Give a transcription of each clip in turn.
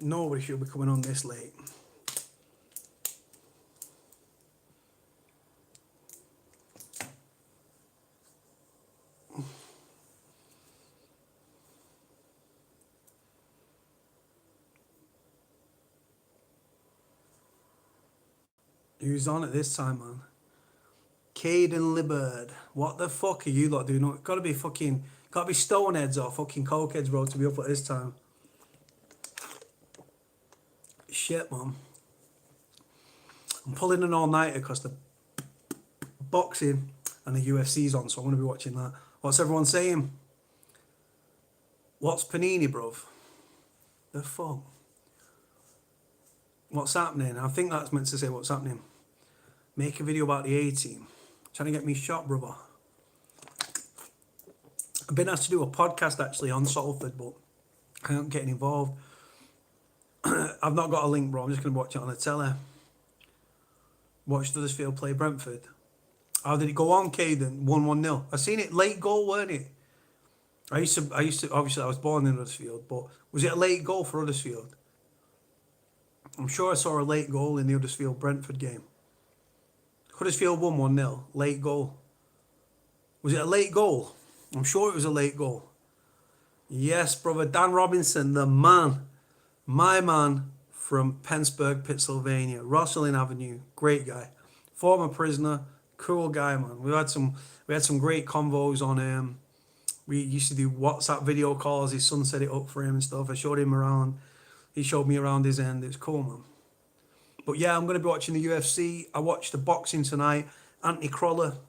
Nobody should be coming on this late. Who's on at this time, man? Caden Liberd. What the fuck are you lot doing? Gotta be stoneheads or fucking cokeheads, bro, to be up at this time. Shit, man. I'm pulling an all-nighter because the boxing and the UFC's on, so I'm going to be watching that. What's everyone saying? What's Panini, bruv? The fuck? What's happening? I think that's meant to say what's happening. Make a video about the A-team. Trying to get me shot, brother. I've been asked to do a podcast actually on Salford, but I ain't getting involved. I've not got a link, bro. I'm just going to watch it on the telly. Watch Huddersfield play Brentford. How did it go on, Caden? 1-1-0. I seen it, late goal, weren't it? I used to, obviously I was born in Huddersfield, but was it a late goal for Huddersfield? I'm sure I saw a late goal in the Huddersfield-Brentford game. Huddersfield won 1-0, late goal. Was it a late goal? I'm sure it was a late goal. Yes, brother, Dan Robinson, the man. My man from Pennsburg, Pennsylvania. Rosslyn Avenue, great guy. Former prisoner, cool guy, man. We had some great convos on we used to do WhatsApp video calls. His son set it up for him and stuff. I showed him around. He showed me around his end. It was cool, man. But yeah, I'm going to be watching the UFC. I watched the boxing tonight. Anthony Crolla,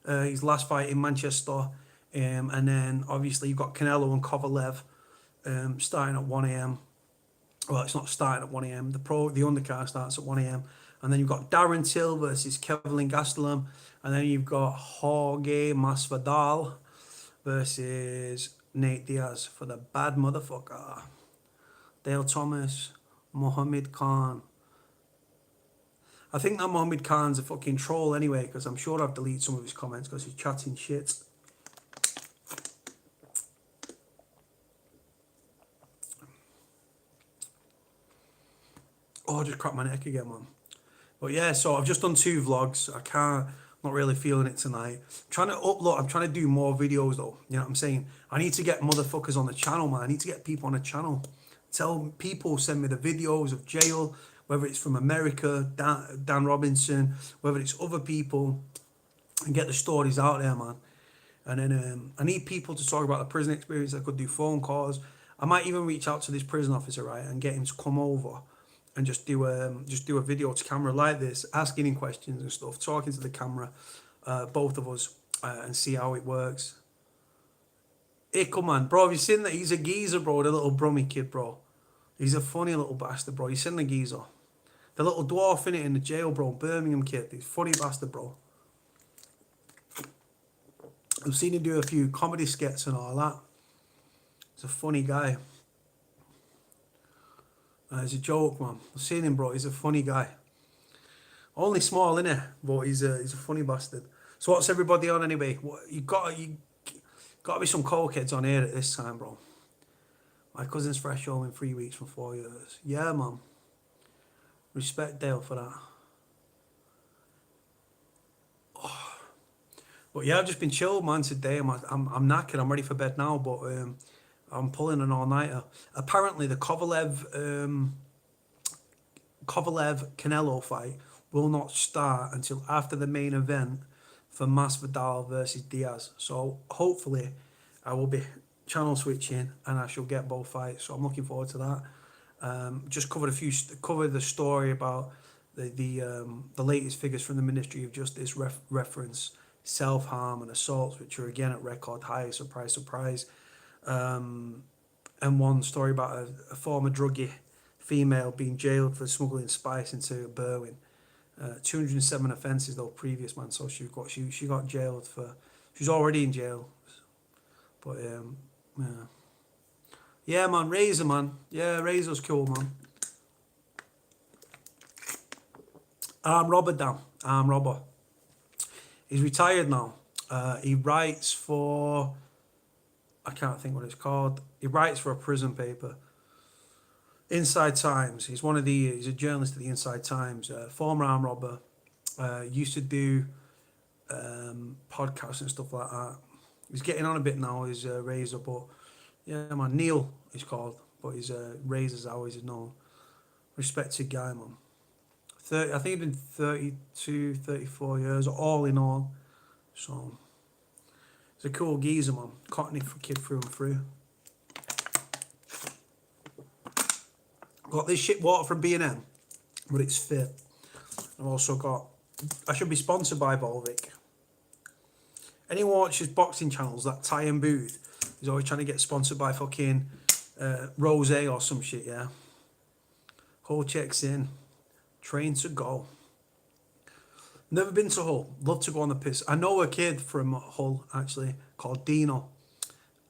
his last fight in Manchester. And then obviously you've got Canelo and Kovalev starting at 1 a.m. Well, it's not starting at 1 a.m. The undercard starts at 1 a.m. And then you've got Darren Till versus Kevin Gastelum. And then you've got Jorge Masvidal versus Nate Diaz for the bad motherfucker. Dale Thomas, Mohammed Khan. I think that Mohammed Khan's a fucking troll anyway, because I'm sure I've deleted some of his comments because he's chatting shit. Oh, I just cracked my neck again, man. But yeah, so I've just done 2 vlogs. Not really feeling it tonight. I'm trying to do more videos though. You know what I'm saying? I need to get motherfuckers on the channel, man. I need to get people on the channel. Tell people, send me the videos of jail, whether it's from America, Dan Robinson, whether it's other people, and get the stories out there, man. And then I need people to talk about the prison experience. I could do phone calls. I might even reach out to this prison officer, right, and get him to come over and just do a video to camera like this, asking him questions and stuff, talking to the camera, both of us, and see how it works. Hey, come on, bro, have you seen that? He's a geezer, bro, the little Brummy kid, bro. He's a funny little bastard, bro. You seen the geezer? The little dwarf in it in the jail, bro. Birmingham kid. He's a funny bastard, bro. I've seen him do a few comedy skits and all that. He's a funny guy. He's a joke, man. I've seen him, bro. He's a funny guy. Only small, innit? But he's a funny bastard. So what's everybody on anyway? You got to be some cokeheads on here at this time, bro. My cousin's fresh home in 3 weeks from 4 years. Yeah, man. Respect Dale for that. Oh. But yeah, I've just been chilled, man, today. I'm knackered. I'm ready for bed now, but I'm pulling an all-nighter. Apparently, the Kovalev Canelo fight will not start until after the main event for Masvidal versus Diaz. So hopefully, I will be channel switching and I shall get both fights. So I'm looking forward to that. Just covered the story about the latest figures from the Ministry of Justice reference self-harm and assaults, which are again at record highs. Surprise, surprise. And one story about a former druggie female being jailed for smuggling spice into Berwyn. 207 offences though previous, man. So she got jailed for. She's already in jail. But yeah, man. Razor, man. Yeah, Razor's cool, man. Arm robber, damn. Arm robber. He's retired now. He writes for. I can't think what it's called. He writes for a prison paper. Inside Times. He's a journalist at the Inside Times. Former arm robber. Used to do podcasts and stuff like that. He's getting on a bit now. He's Razor, but yeah, man, Neil he's called, but he's Razor's always known. Respected guy, man. 30, I think he's been 32, 34 years, all in all. So he's a cool geezer, man. Cockney kid through and through. Got this shit water from B&M, but it's fit. I've also got. I should be sponsored by Volvic. Anyone watches boxing channels, that Ty and Booth is always trying to get sponsored by fucking Rose or some shit, yeah. Hull checks in. Train to go. Never been to Hull. Love to go on the piss. I know a kid from Hull, actually, called Dino.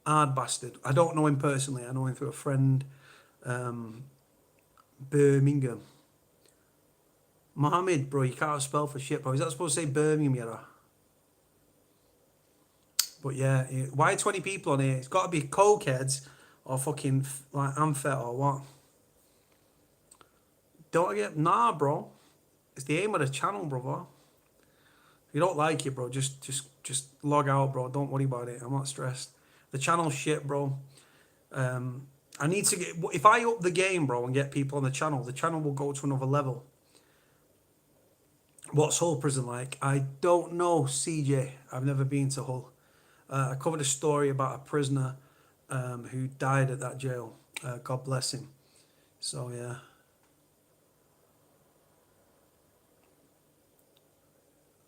Hard bastard. I don't know him personally. I know him through a friend. Birmingham. Mohammed, bro, you can't spell for shit, bro. Is that supposed to say Birmingham, yeah? But yeah, why 20 people on here? It's got to be cokeheads or fucking like Amfet or what? Don't get bro. It's the aim of the channel, brother. If you don't like it, bro, just log out, bro. Don't worry about it. I'm not stressed. The channel's shit, bro. I need to get. If I up the game, bro, and get people on the channel will go to another level. What's Hull prison like? I don't know, CJ. I've never been to Hull. I covered a story about a prisoner who died at that jail. God bless him. So, yeah.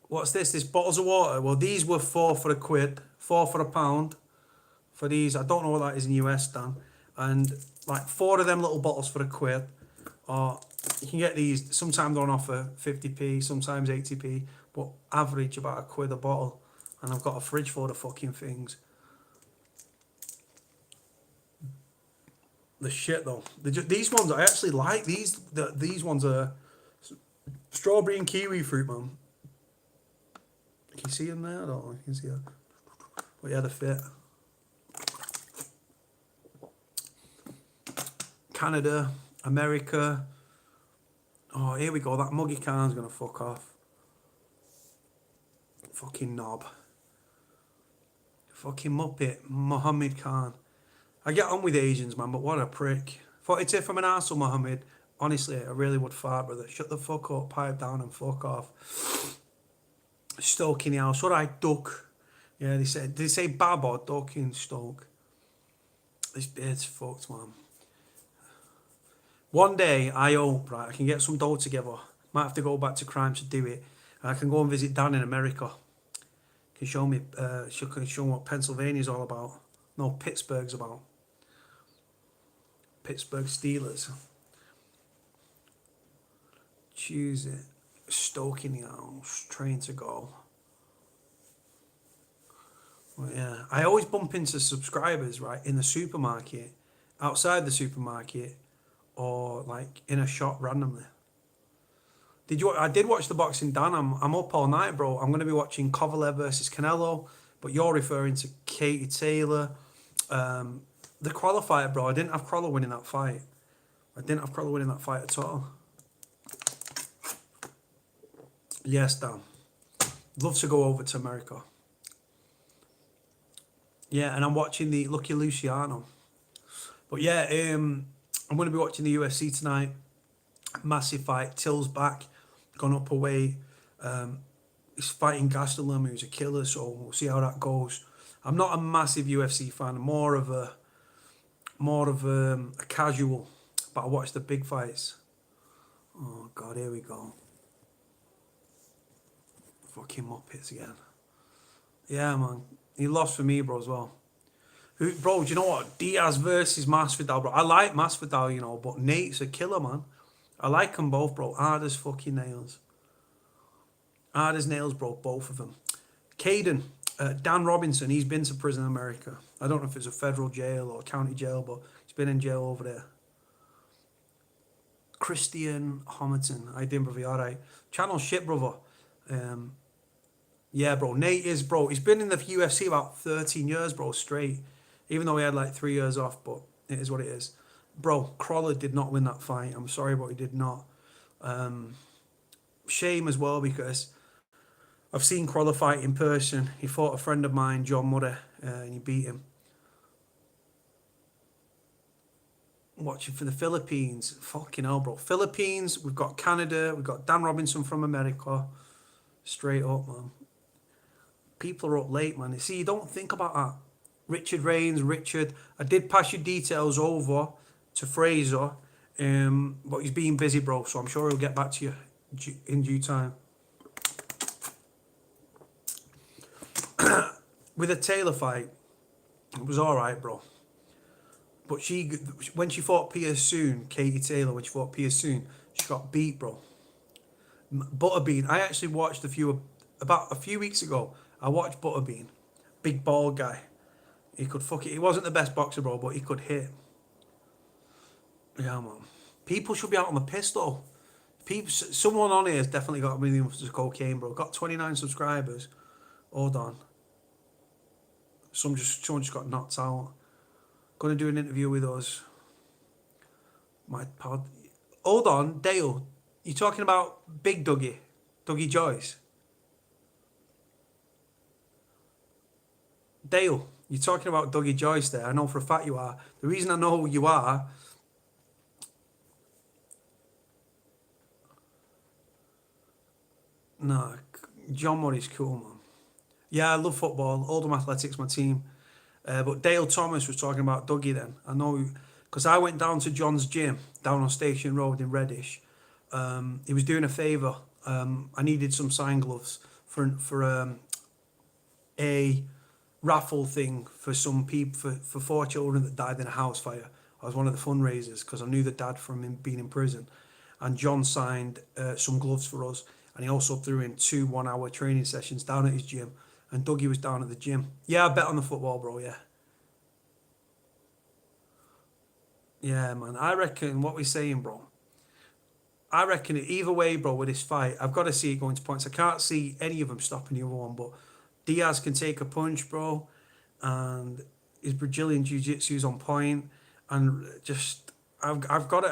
What's this? This bottles of water. Well, these were £4 for £1, £4 for £1 for these. I don't know what that is in US, Dan. And like 4 of them little bottles for £1. Or you can get these, sometimes on offer 50p, sometimes 80p, but average about £1 a bottle. And I've got a fridge full of fucking things. The shit though. These ones I actually like. These ones are strawberry and kiwi fruit, man. Can you see them there? I don't know if you can see that. But yeah, they're fit. Canada, America. Oh, here we go. That muggy can's gonna fuck off. Fucking knob. Fucking muppet. Mohammed Khan. I get on with Asians, man, but what a prick. 42 from an arsehole, Mohammed. Honestly, I really would fart, brother. Shut the fuck up, pipe down and fuck off. Stoke in the house. What I duck. Yeah, did they say bab or duck in Stoke? This beard's fucked, man. One day, I hope, right, I can get some dough together. Might have to go back to crime to do it. And I can go and visit Dan in America. Can show me, can show me what Pennsylvania's all about. No, Pittsburgh's about. Pittsburgh Steelers. Choose it. Stoke in the house. Train to go. Well, yeah, I always bump into subscribers, right, in the supermarket, outside the supermarket, or like in a shop randomly. I did watch the boxing, Dan. I'm up all night, bro. I'm going to be watching Kovalev versus Canelo, but you're referring to Katie Taylor. The qualifier, bro. I didn't have Crawler winning that fight. At all. Yes, Dan. Love to go over to America. Yeah, and I'm watching the Lucky Luciano. But yeah, I'm going to be watching the UFC tonight. Massive fight. Till's back. Gone up a weight. He's fighting Gastelum, who's a killer, so we'll see how that goes. I'm not a massive UFC fan. More of a casual. But I watch the big fights. Oh, God, here we go. Fucking Muppets again. Yeah, man. He lost for me, bro, as well. Bro, do you know what? Diaz versus Masvidal, bro. I like Masvidal, you know, but Nate's a killer, man. I like them both, bro. Hard as fucking nails. Hard as nails, bro. Both of them. Caden, Dan Robinson, he's been to prison in America. I don't know if it's a federal jail or county jail, but he's been in jail over there. Christian Homerton. I didn't, brother. All right. Channel shit, brother. Yeah, bro. Nate is, bro. He's been in the UFC about 13 years, bro, straight. Even though he had like 3 years off, but it is what it is. Bro, Crawler did not win that fight. I'm sorry, but he did not. Shame as well because I've seen Crawler fight in person. He fought a friend of mine, John Murray, and he beat him. Watching for the Philippines. Fucking hell, bro. Philippines, we've got Canada, we've got Dan Robinson from America. Straight up, man. People are up late, man. You see, you don't think about that. Richard Reigns, Richard. I did pass your details over to Fraser, but he's being busy, bro, so I'm sure he'll get back to you in due time. With a Taylor fight, it was alright, bro. But when she fought Pia Soon, Katie Taylor, when she fought Pia Soon, she got beat, bro. Butterbean, I actually watched about a few weeks ago, I watched Butterbean. Big bald guy. He could fuck it. He wasn't the best boxer, bro, but he could hit. Yeah, man. People should be out on the piss, though. Someone on here has definitely got a million of cocaine, bro. Got 29 subscribers. Hold on. Someone just got knocked out. Going to do an interview with us. My pod. Hold on, Dale. You talking about Big Dougie Joyce? Dale, you're talking about Dougie Joyce there. I know for a fact you are. The reason I know who you are. No, John Murray's cool, man. Yeah, I love football. Oldham Athletics, my team. But Dale Thomas was talking about Dougie then. I know, because I went down to John's gym down on Station Road in Reddish. He was doing a favour. I needed some sign gloves for a raffle thing for some people, for 4 children that died in a house fire. I was one of the fundraisers because I knew the dad from him being in prison. And John signed some gloves for us. And he also threw in 2 1-hour training sessions down at his gym. And Dougie was down at the gym. Yeah, I bet on the football, bro, yeah. Yeah, man. I reckon what we're saying, bro. I reckon either way, bro, with this fight, I've got to see it going to points. I can't see any of them stopping the other one, but Diaz can take a punch, bro, and his Brazilian jiu-jitsu's on point, and just I've got it.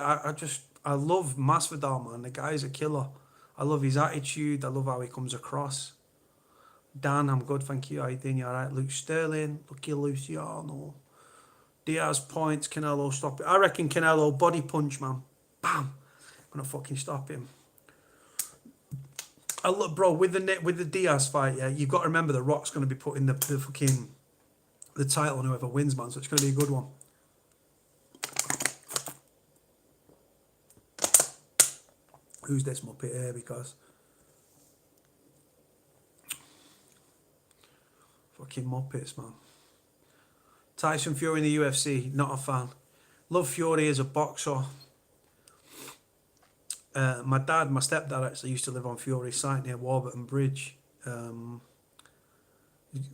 I love Masvidal, man. The guy's a killer. I love his attitude. I love how he comes across. Dan, I'm good, thank you. How you doing? You alright? Luke Sterling, Lucky Luciano. Diaz points, Canelo stop it. I reckon Canelo body punch, man. Bam. Gonna fucking stop him. I look, bro, with the Diaz fight, yeah, you've got to remember the Rock's gonna be putting the fucking the title on whoever wins, man. So it's gonna be a good one. Who's this muppet here? Because fucking muppets, man. Tyson Fury in the UFC, not a fan. Love Fury as a boxer. My stepdad actually used to live on Fury site near Warburton Bridge.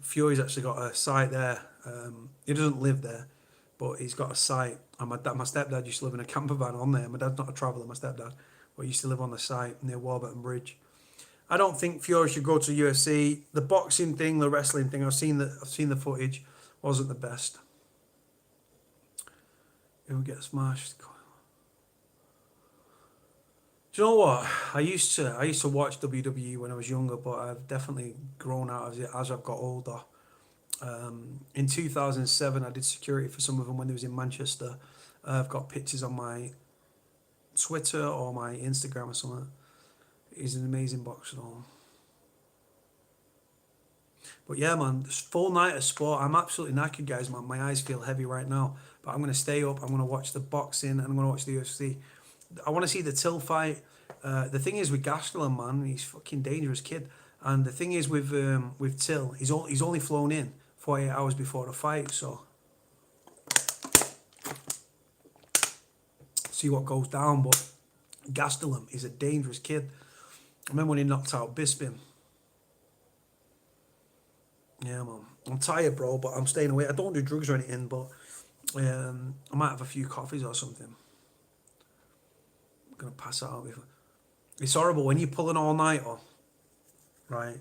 Fury's actually got a site there. He doesn't live there, but he's got a site. And my stepdad used to live in a camper van on there. My dad's not a traveller, my stepdad, but he used to live on the site near Warburton Bridge. I don't think Fury should go to UFC. The boxing thing, the wrestling thing, I've seen the footage, wasn't the best. Who gets smashed? Do you know what? I used to watch WWE when I was younger, but I've definitely grown out of it as I've got older. In 2007, I did security for some of them when they was in Manchester. I've got pictures on my Twitter or my Instagram or something. He's an amazing boxer. But yeah, man, full night of sport. I'm absolutely knackered, guys. My eyes feel heavy right now. But I'm going to stay up. I'm going to watch the boxing and I'm going to watch the UFC. I want to see the Till fight. The thing is with Gastelum, man, he's a fucking dangerous kid. And the thing is with Till, he's only flown in 48 hours before the fight, so see what goes down. But Gastelum is a dangerous kid. I remember when he knocked out Bisping. Yeah, man. I'm tired, bro, but I'm staying away. I don't do drugs or anything, but I might have a few coffees or something. I'm gonna pass out. It's horrible when you pull an all-nighter, right?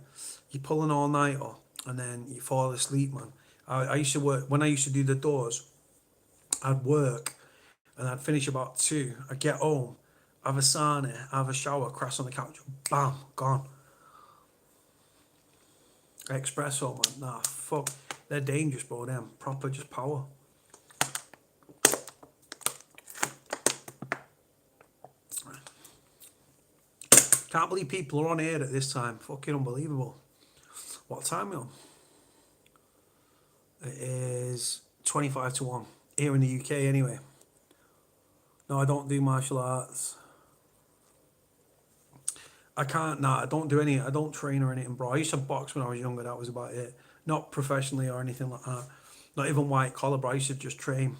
You pull an all-nighter and then you fall asleep, man. I used to work, when I used to do the doors, I'd work and I'd finish about 2. I'd get home, have a sauna, have a shower, crash on the couch, bam, gone. Espresso, man, nah, fuck. They're dangerous, bro, them. Proper just power. Can't believe people are on air at this time. Fucking unbelievable. What time are we on? It is 25 to 1. Here in the UK, anyway. No, I don't do martial arts. I can't, nah, I don't do any, I don't train or anything, bro. I used to box when I was younger, that was about it. Not professionally or anything like that. Not even white collar, bro. I used to just train.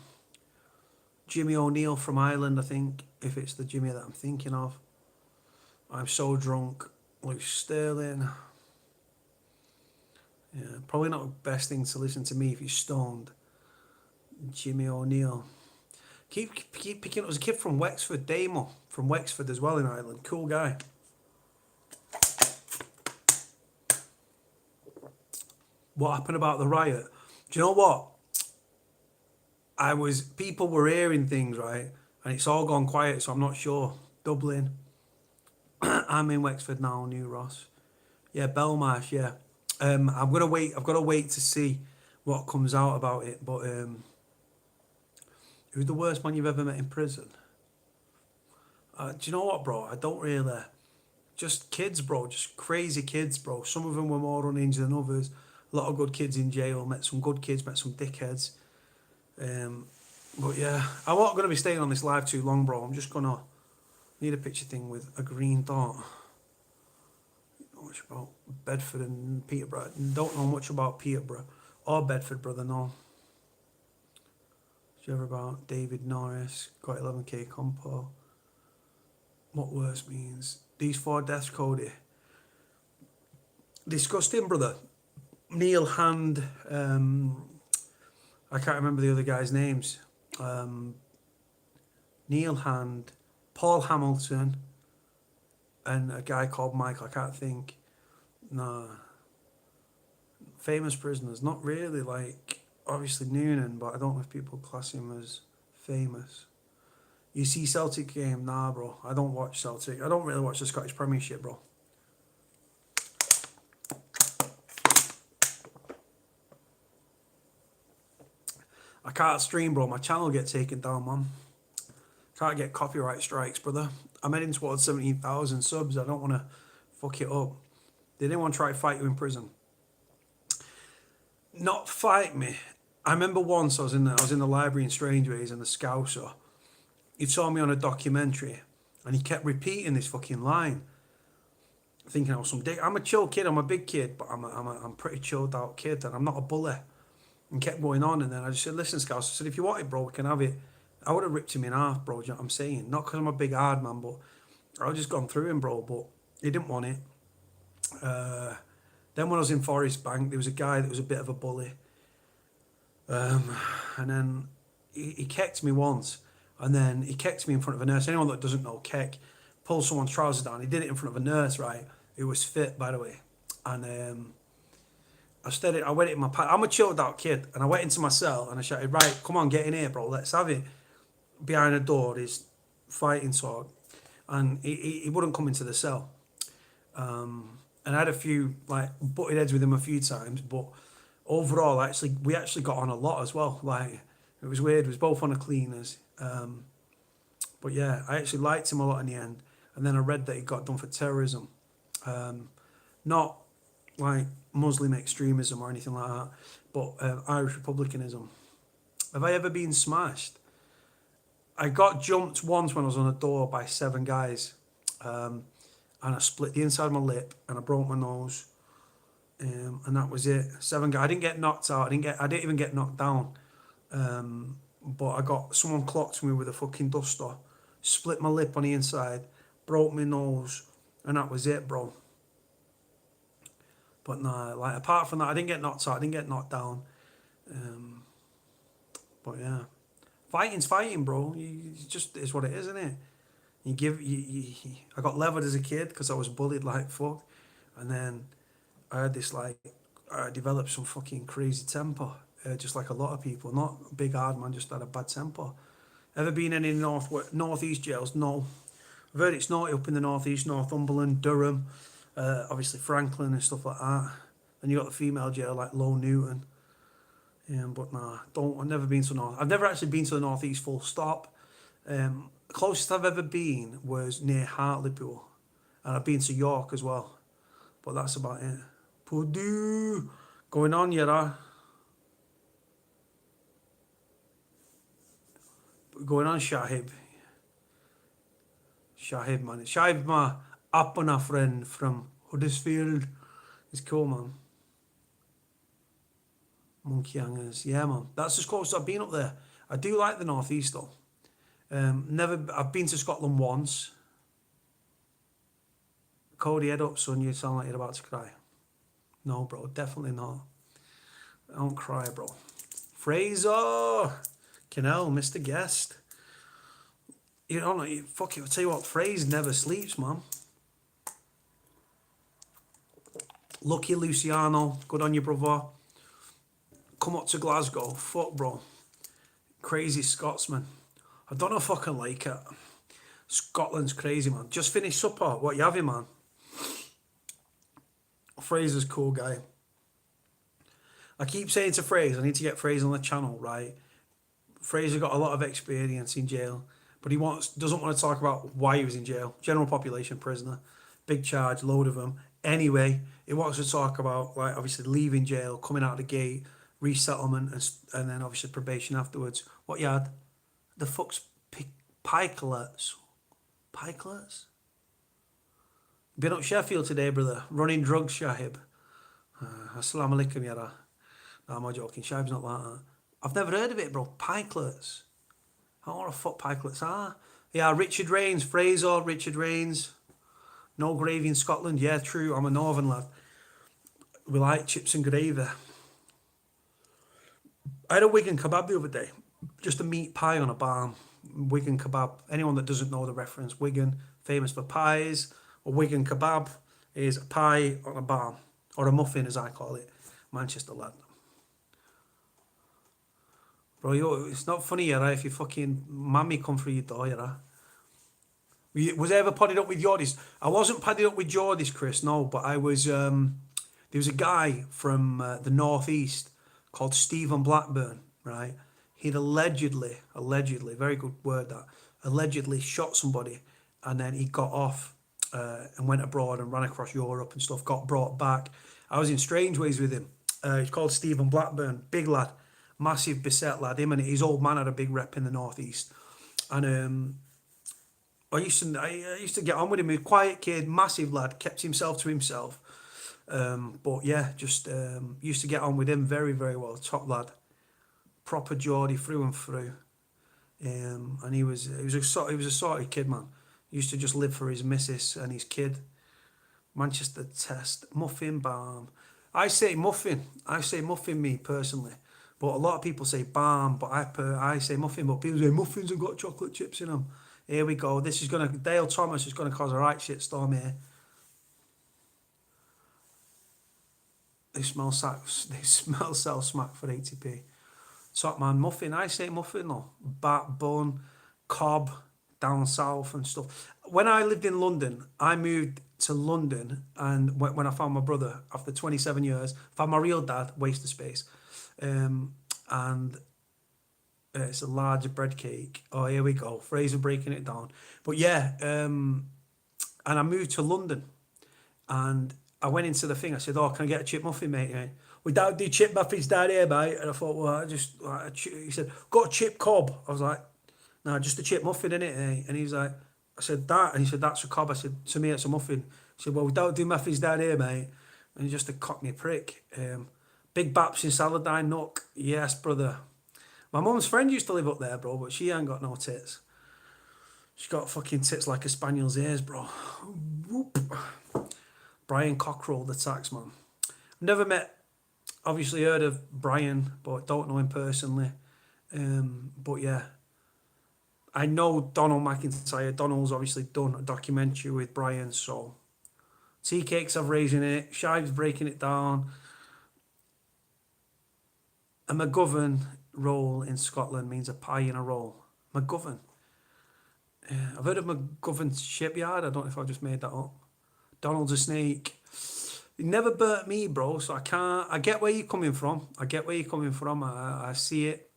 Jimmy O'Neill from Ireland, I think, if it's the Jimmy that I'm thinking of. I'm so drunk. Luke Sterling. Yeah, probably not the best thing to listen to me if you're stoned. Jimmy O'Neill. Keep picking up. There's a kid from Wexford, Damo, from Wexford as well in Ireland. Cool guy. What happened about the riot? Do you know what? People were hearing things, right? And it's all gone quiet, so I'm not sure. Dublin. I'm in Wexford now, New Ross. Yeah, Belmarsh, yeah. I'm gonna wait. I've got to wait to see what comes out about it. But who's the worst man you've ever met in prison? Do you know what, bro? I don't really. Just kids, bro. Just crazy kids, bro. Some of them were more unhinged than others. A lot of good kids in jail. Met some good kids. Met some dickheads. But yeah, I'm not gonna be staying on this live too long, bro. I'm just gonna need a picture thing with a green dot. Much about Bedford and Peterborough. Don't know much about Peterborough or Bedford, brother. No. Did you ever about David Norris? Got 11k compo. What worse means? These 4 deaths, Cody. Disgusting, brother. Neil Hand. I can't remember the other guys' names. Neil Hand, Paul Hamilton, and a guy called Michael. I can't think. No. Famous prisoners. Not really, like, obviously Noonan, but I don't know if people class him as famous. You see Celtic game? Nah, bro. I don't watch Celtic. I don't really watch the Scottish Premiership, bro. I can't stream, bro. My channel gets taken down, man. Can't get copyright strikes, brother. I'm heading towards 17,000 subs. I don't want to fuck it up. Did anyone try to fight you in prison? Not fight me. I remember once I was in the library in Strangeways and the Scouser. He saw me on a documentary and he kept repeating this fucking line. Thinking I was some dick. I'm a chill kid, I'm a big kid, but I'm a pretty chilled out kid and I'm not a bully. And kept going on, and then I just said, listen, Scouser, I said, if you want it, bro, we can have it. I would have ripped him in half, bro, do you know what I'm saying? Not because I'm a big hard man, but I would have just gone through him, bro, but he didn't want it. Then when I was in Forest Bank, there was a guy that was a bit of a bully. And then he kecked me once, and then he kecked me in front of a nurse. Anyone that doesn't know keck, pull someone's trousers down. He did it in front of a nurse, right? Who was fit, by the way. And I went in my pack. I'm a chilled out kid, and I went into my cell and I shouted, right, come on, get in here, bro, let's have it. Behind the door, his fighting sword, and he wouldn't come into the cell. And I had a few, like, butted heads with him a few times, but overall, we actually got on a lot as well. Like, it was weird. It was both on the cleaners. But yeah, I actually liked him a lot in the end. And then I read that he got done for terrorism. Not like Muslim extremism or anything like that, but Irish republicanism. Have I ever been smashed? I got jumped once when I was on a door by 7 guys. And I split the inside of my lip and I broke my nose. And that was it. 7 guys. I didn't get knocked out. I didn't even get knocked down. But someone clocked me with a fucking duster, split my lip on the inside, broke my nose, and that was it, bro. But nah, like, apart from that, I didn't get knocked out. I didn't get knocked down. But yeah, fighting's fighting, bro. It just is what it is, isn't it? I got levered as a kid because I was bullied like fuck, and then I had this, like, I developed some fucking crazy temper, just like a lot of people. Not big hard man, just had a bad temper, Ever been any northeast jails? No. I've heard it's naughty up in the northeast, Northumberland, Durham, obviously Franklin and stuff like that. And you got the female jail like Low Newton. Yeah, but nah, I've never been to north. I've never actually been to the northeast full stop. Closest I've ever been was near Hartlepool, and I've been to York as well. But that's about it. Purdue going on, yeah. Going on, Shahib. Shahib, man. Shahib, my Apana friend from Huddersfield. He's cool, man. Monkey hangers. Yeah, man. That's as close as I've been up there. I do like the northeast, though. I've been to Scotland once. Cody, head up, son. You sound like you're about to cry. No, bro. Definitely not. I don't cry, bro. Fraser! Canal, Mr. Guest. You don't know, fuck it, I'll tell you what, Fraser never sleeps, man. Lucky Luciano, good on you, brother. Come up to Glasgow, fuck, bro. Crazy Scotsman. I don't know if I can like it. Scotland's crazy, man. Just finished supper, what you having, man? Fraser's a cool guy. I keep saying to Fraser, I need to get Fraser on the channel, right? Fraser got a lot of experience in jail, but he doesn't want to talk about why he was in jail. General population prisoner, big charge, load of them. Anyway, he wants to talk about, like, obviously leaving jail, coming out the gate, resettlement, and then obviously probation afterwards. What you had? The fuck's pikelets? Pikelets? Been up Sheffield today, brother. Running drugs, Shahib. Assalamu alaikum, yara. No, I'm joking. Shahib's not like that. I've never heard of it, bro. Pikelets. I don't know what the fuck pikelets are. Yeah, Richard Rains. Fraser, Richard Rains. No gravy in Scotland. Yeah, true. I'm a northern lad. We like chips and gravy. I had a Wigan kebab the other day. Just a meat pie on a barm. Wigan kebab. Anyone that doesn't know the reference, Wigan, famous for pies. A Wigan kebab is a pie on a barm. Or a muffin, as I call it. Manchester lad. Bro, it's not funny, yeah, if you fucking mammy come through your door, yeah. Was I ever padded up with Jordis? I wasn't padded up with Jordis, Chris, no, but I was, there was a guy from the northeast called Stephen Blackburn, right? He'd allegedly, very good word that, allegedly shot somebody, and then he got off and went abroad and ran across Europe and stuff, got brought back. I was in Strangeways with him. He's called Stephen Blackburn, big lad. Massive beset lad, him and his old man had a big rep in the northeast, and I used to get on with him. He was a quiet kid, massive lad, kept himself to himself, but yeah, just used to get on with him very, very well. Top lad, proper Geordie through and through, and he was a sorted kid, man. He used to just live for his missus and his kid. Manchester Test, muffin balm. I say muffin me personally. But a lot of people say balm, but I say muffin, but people say muffins have got chocolate chips in them. Here we go. Dale Thomas is gonna cause a right shit storm here. They smell sell smack for 80p. Top man, muffin. I say muffin though. Bat, bun, cob, down south and stuff. When I lived in London, I moved to London, and when I found my brother after 27 years, found my real dad, waste of space. And it's a large bread cake. Oh, here we go. Fraser breaking it down. But yeah, and I moved to London, and I went into the thing. I said, "Oh, can I get a chip muffin, mate?" We don't do chip muffins down here, mate. And I thought, well, he said, "Got a chip cob." I was like, "No, just a chip muffin, innit?" And he was like, I said, "That," and he said, "That's a cob." I said, "To me, it's a muffin." He said, "Well, we don't do muffins down here, mate." And he's just a cockney prick. Big Baps in Saladine Nook. Yes, brother. My mum's friend used to live up there, bro, but she ain't got no tits. She's got fucking tits like a spaniel's ears, bro. Whoop. Brian Cockrell, the taxman. Never met, obviously heard of Brian, but don't know him personally. But yeah, I know Donald McIntyre. Donald's obviously done a documentary with Brian, so tea cakes have raising it, Shive's breaking it down. A McGovern roll in Scotland means a pie in a roll. McGovern. I've heard of McGovern Shipyard. I don't know if I just made that up. Donald's a snake. He never burnt me, bro. So I can't. I get where you're coming from. I see it.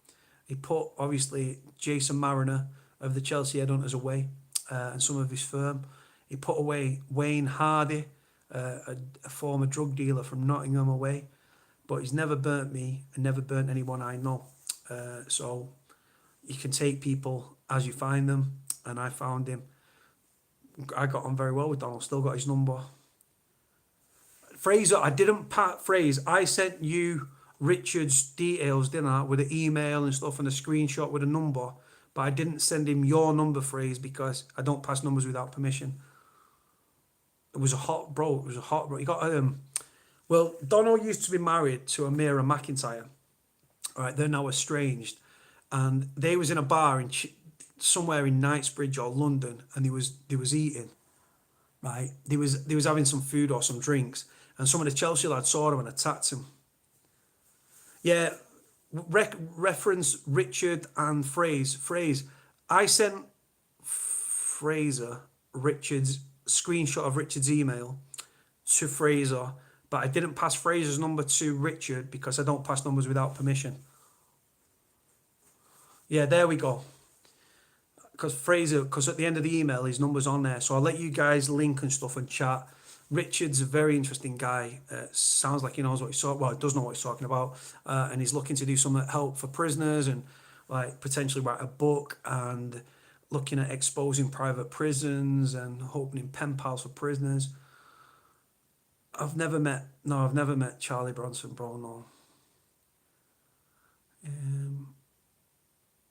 He put obviously Jason Mariner of the Chelsea Headhunters away, and some of his firm. He put away Wayne Hardy, a former drug dealer from Nottingham, away. But he's never burnt me and never burnt anyone I know. So you can take people as you find them, and I found him. I got on very well with Donald. Still got his number. Fraser, I didn't phrase. I sent you Richard's details, didn't I, with an email and stuff and a screenshot with a number, but I didn't send him your number, Phrase, because I don't pass numbers without permission. It was a hot bro. He got well, Donald used to be married to Amira McIntyre. All right, they're now estranged, and they was in a bar in somewhere in Knightsbridge or London, and they was eating. Right, they was having some food or some drinks, and some of the Chelsea lads saw him and attacked him. Yeah, reference Richard and Phrase. I sent Fraser Richard's screenshot of Richard's email to Fraser, but I didn't pass Fraser's number to Richard because I don't pass numbers without permission. Yeah, there we go. Because at the end of the email, his number's on there. So I'll let you guys link and stuff and chat. Richard's a very interesting guy. Sounds like he knows what he's talking. Well, he does know what he's talking about, and he's looking to do some help for prisoners and like potentially write a book and looking at exposing private prisons and opening pen pals for prisoners. I've never met Charlie Bronson, bro. No.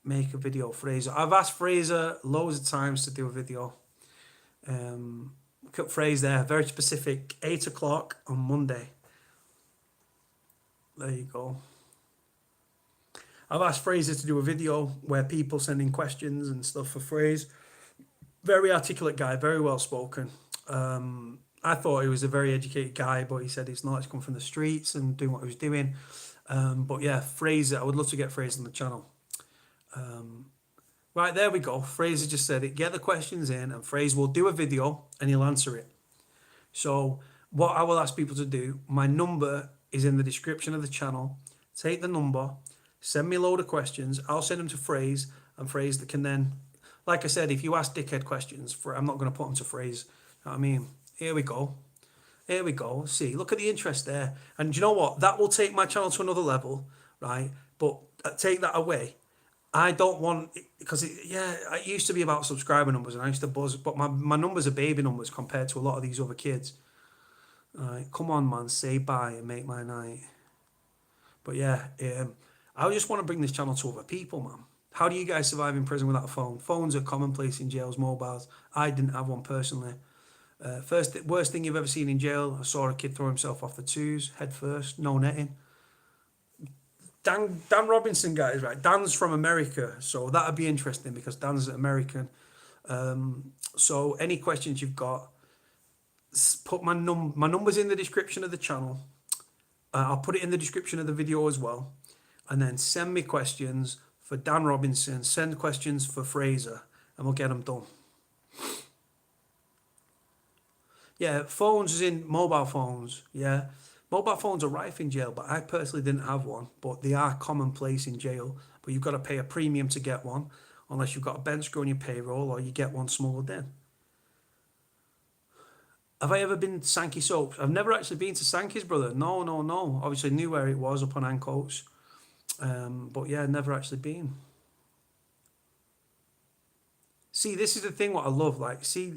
Make a video, Fraser. I've asked Fraser loads of times to do a video. Cut phrase there, very specific. 8 o'clock on Monday. There you go. I've asked Fraser to do a video where people send in questions and stuff for Phrase. Very articulate guy, very well spoken. I thought he was a very educated guy, but he said it's not. He's come from the streets and doing what he was doing. But yeah, Fraser, I would love to get Fraser on the channel. Right, there we go. Fraser just said it. Get the questions in and Fraser will do a video and he'll answer it. So what I will ask people to do, my number is in the description of the channel. Take the number, send me a load of questions. I'll send them to Fraser, and Fraser can then, like I said, if you ask dickhead questions, I'm not going to put them to Fraser. You know what I mean? Here we go. Here we go. See, look at the interest there. And you know what? That will take my channel to another level, right? But take that away. I don't want, because it used to be about subscriber numbers and I used to buzz, but my numbers are baby numbers compared to a lot of these other kids. All right, come on, man, say bye and make my night. But yeah, I just want to bring this channel to other people, man. How do you guys survive in prison without a phone? Phones are commonplace in jails, mobiles. I didn't have one personally. Worst thing you've ever seen in jail, I saw a kid throw himself off the twos, head first, no netting. Dan Robinson, guys, right? Dan's from America, so that'd be interesting because Dan's American. So any questions you've got, put my number's in the description of the channel. I'll put it in the description of the video as well, and then send me questions for Dan Robinson. Send questions for Fraser, and we'll get them done. Yeah, phones is in mobile phones. Yeah. Mobile phones are rife in jail, but I personally didn't have one. But they are commonplace in jail. But you've got to pay a premium to get one, unless you've got a bench crew on your payroll or you get one smuggled in. Have I ever been to Sankey Soaps? I've never actually been to Sankey's, brother. No. Obviously knew where it was, up on Ancoats. But yeah, never actually been. See, this is the thing what I love. Like, see,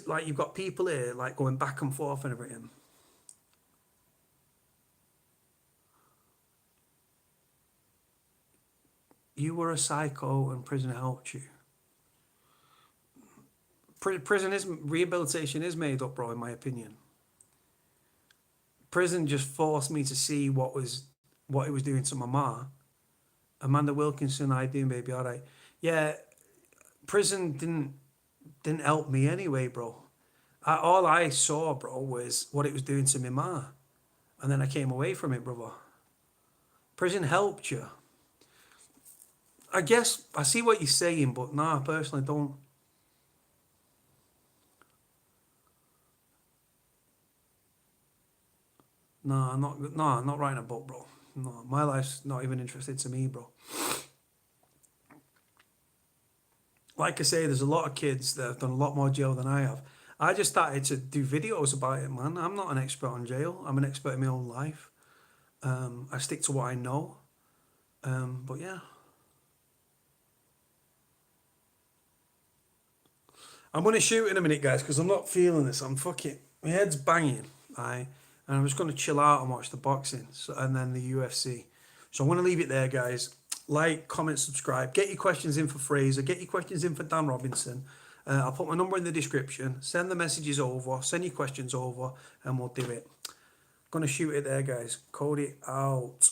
like you've got people here like going back and forth and everything. You were a psycho and prison helped you. Rehabilitation is made up, bro, in my opinion. Prison just forced me to see what it was doing to my ma. Amanda Wilkinson, how you doing, baby? All right. Yeah, prison didn't help me anyway, bro. All I saw, bro, was what it was doing to my ma. And then I came away from it, brother. Prison helped you. I guess I see what you're saying, but no, I personally don't. No, I'm not. No, I'm not writing a book, bro. No, my life's not even interested to me, bro. Like I say, there's a lot of kids that have done a lot more jail than I have. I just started to do videos about it, man. I'm not an expert on jail. I'm an expert in my own life. I stick to what I know. But yeah, I'm gonna shoot in a minute, guys, because I'm not feeling this. I'm fucking. My head's banging. I and I'm just gonna chill out and watch the boxing, and then the UFC. So I'm gonna leave it there, guys. Like, comment, subscribe. Get your questions in for Fraser. Get your questions in for Dan Robinson. I'll put my number in the description. Send the messages over. Send your questions over, and we'll do it. Gonna shoot it there, guys. Cody out.